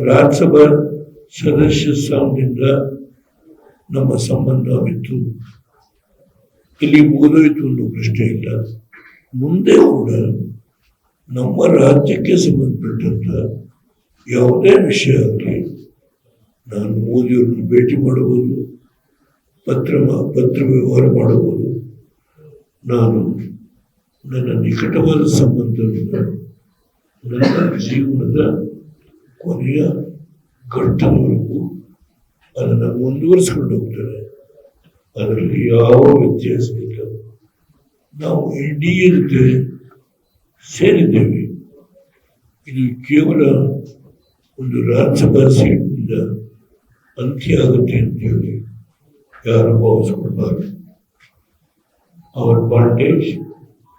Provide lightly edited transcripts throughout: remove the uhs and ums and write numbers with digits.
ರಾಜ್ಯಸಭಾ ಸದಸ್ಯ ಸ್ಥಾನದಿಂದ ನಮ್ಮ ಸಂಬಂಧವಿತ್ತು. ಇಲ್ಲಿ ಮುಗಿದೋಯ್ತು ಅನ್ನೋ ಪ್ರಶ್ನೆ ಇಲ್ಲ. ಮುಂದೆ ಕೂಡ ನಮ್ಮ ರಾಜ್ಯಕ್ಕೆ ಸಂಬಂಧಪಟ್ಟಂತ ಯಾವುದೇ ವಿಷಯ ಆಗಲಿ ನಾನು ಮೋದಿಯವ್ರನ್ನ ಭೇಟಿ ಮಾಡಬಹುದು, ಪತ್ರ ವ್ಯವಹಾರ ಮಾಡಬಹುದು. ನಾನು ನನ್ನ ನಿಕಟವಾದ ಸಂಬಂಧವನ್ನು ನನ್ನ ಜೀವನದ ಕೊನೆಯ ಘಟ್ಟದವರೆಗೂ ಅದನ್ನು ಮುಂದುವರಿಸ್ಕೊಂಡು ಹೋಗ್ತಾರೆ. ಅದರಲ್ಲಿ ಯಾವ ವ್ಯತ್ಯಾಸ ಇಲ್ಲ. ನಾವು NDA ಜೊತೆ ಸೇರಿದ್ದೇವೆ. ಇದು ಕೇವಲ ಒಂದು ರಾಜ್ಯಸಭಾ ಸೀಟ್ನಿಂದ ಅಂತ್ಯ ಆಗುತ್ತೆ ಅಂತೇಳಿ ಯಾರು ಭಾವಿಸ್ಕೊಳ್ಬಾರ್ದು. Our bondage,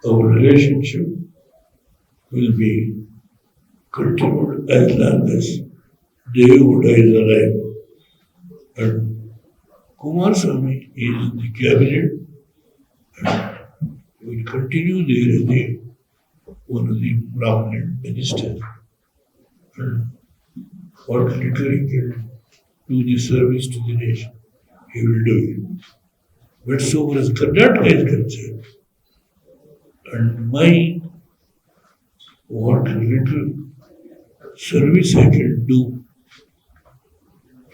our relationship will be continued as long as Devuda is alive. And Kumaraswamy is in the cabinet and will continue there as one of the prominent ministers. And what little he can do the service to the nation, he will do it. But so far as Karnataka is concerned, and what little service I can do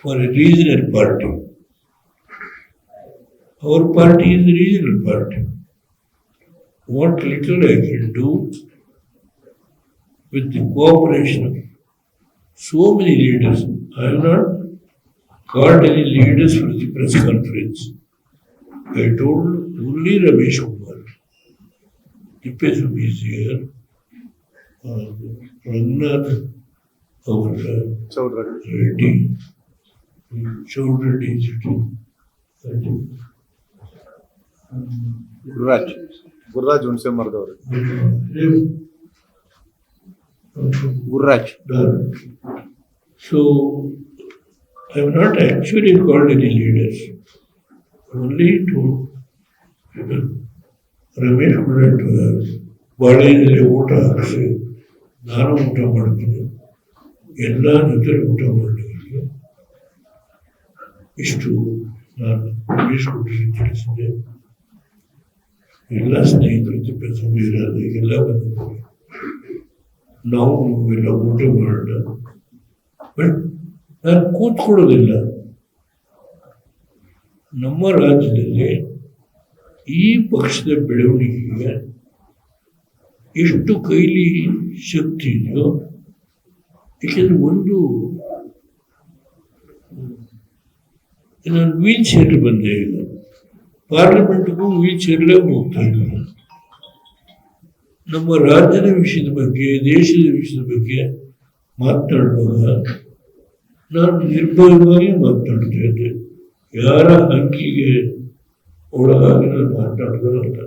for a regional party. Our party is a regional party. What little I can do with the cooperation of so many leaders. I have not called any leaders for the press conference. I told only Ramesh Kumar. Tippeswamy is here. Rangnath, our Reddy, Chaudhary is sitting. Gururaj ಹುಣಸೆ ಮರದವರು. Gururaj. So I have not actually called any leaders. Only to Ramesh Kumar ಬಾಳೆಯಲ್ಲಿ ಊಟ ಹಾಕಿಸಿ ನಾನು ಊಟ ಮಾಡ್ತೀನಿ, ಎಲ್ಲ ಜೊತೆ ಊಟ ಮಾಡಲಿಕ್ಕೆ ಇಷ್ಟು ನಾನು ರಮೇಶ್ ಕೊಟ್ಟರೆ ತಿಳಿಸಿದ್ದೆ. ಎಲ್ಲ ಸ್ನೇಹಿತರು ತಿಪ್ಪೇಸ್ವಾಮಿ ಎಲ್ಲ ಬಂದಿದ್ದಾರೆ, ನಾವು ಎಲ್ಲ ಊಟ ಮಾಡೋಣ. ಬಟ್ ನಾನು ಕೂತ್ಕೊಳ್ಳೋದಿಲ್ಲ. ನಮ್ಮ ರಾಜ್ಯದಲ್ಲಿ ಈ ಪಕ್ಷದ ಬೆಳವಣಿಗೆಗೆ ಎಷ್ಟು ಕೈಲಿ ಶಕ್ತಿ ಇದೆಯೋ, ಏಕೆಂದರೆ ಒಂದು ನಾನು ವೀಲ್ ಚೇರ್ ಬಂದೆ. ಈಗ ಪಾರ್ಲಿಮೆಂಟ್ಗೂ ವೀಲ್ ಚೇರ್ಲೇ ಹೋಗ್ತಾ ಇದ್ದೀನಿ. ನಮ್ಮ ರಾಜ್ಯದ ವಿಷಯದ ಬಗ್ಗೆ, ದೇಶದ ವಿಷಯದ ಬಗ್ಗೆ ಮಾತನಾಡುವಾಗ ನಾನು ನಿರ್ಭಯವಾಗಿ ಮಾತನಾಡ್ತಾ ಇದ್ದೆ. ಯಾರ ಅಂಕಿಗೆ ಒಳಗಾಗಿ ನಾನು ಮಾತನಾಡೋದಲ್ಲ.